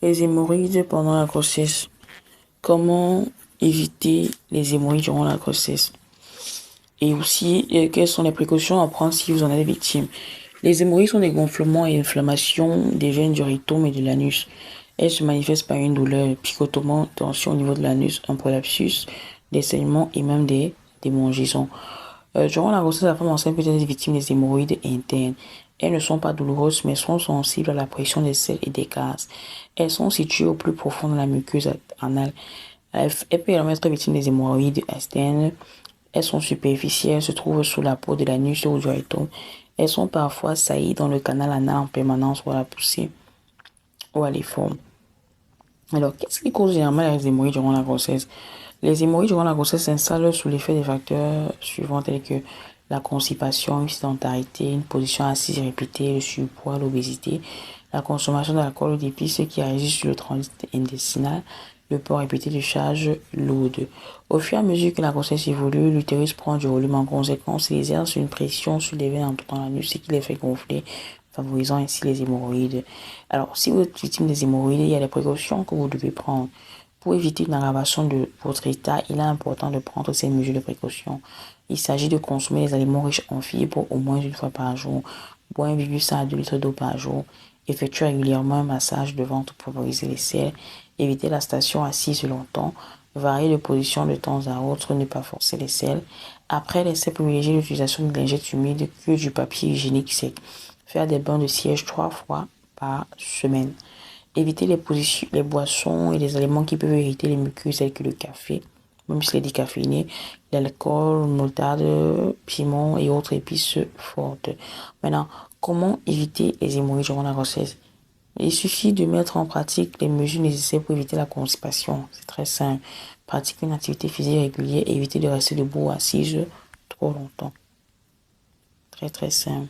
Les hémorroïdes pendant la grossesse. Comment éviter les hémorroïdes durant la grossesse? Et aussi, quelles sont les précautions à prendre si vous en êtes victime? Les hémorroïdes sont des gonflements et inflammations des veines du rectum et de l'anus. Elles se manifestent par une douleur, picotement, tension au niveau de l'anus, un prolapsus, des saignements et même des démangeaisons. Durant la grossesse, la femme enceinte peut être victime des hémorroïdes internes. Elles ne sont pas douloureuses, mais sont sensibles à la pression des selles et des gaz. Elles sont situées au plus profond de la muqueuse anale. Elle peut également être victime des hémorroïdes externes. Elles sont superficielles, se trouvent sous la peau de l'anus ou du rectum. Elles sont parfois saillies dans le canal anal en permanence ou à la poussée ou à l'effort. Alors, qu'est-ce qui cause généralement les hémorroïdes durant la grossesse? Les hémorroïdes durant la grossesse s'installent sous l'effet des facteurs suivants tels que la constipation, une sédentarité, une position assise répétée, le surpoids, l'obésité, la consommation d'alcool ou d'épices qui agissent sur le transit intestinal, le port répété de charges lourdes. Au fur et à mesure que la grossesse évolue, l'utérus prend du volume en conséquence et exerce une pression sur les veines entourant l'anus, ce qui les fait gonfler, favorisant ainsi les hémorroïdes. Alors, si vous êtes victime des hémorroïdes, il y a des précautions que vous devez prendre. Pour éviter une aggravation de votre état, il est important de prendre ces mesures de précaution. Il s'agit de consommer des aliments riches en fibres au moins une fois par jour, boire 1,5 à 2 litres d'eau par jour, effectuer régulièrement un massage de ventre pour favoriser les selles, éviter la station assise longtemps, varier de position de temps à autre, ne pas forcer les selles. Après l'essai, privilégier l'utilisation de lingettes humides que du papier hygiénique sec. Faire des bains de siège 3 fois par semaine. Éviter les boissons et les aliments qui peuvent irriter les muqueuses tels que le café, même s'il est décaféiné, l'alcool, moutarde, piment et autres épices fortes. Maintenant, comment éviter les hémorroïdes durant la grossesse? Il suffit de mettre en pratique les mesures nécessaires pour éviter la constipation. C'est très simple. Pratiquer une activité physique régulière et éviter de rester debout ou assise trop longtemps. Très très simple.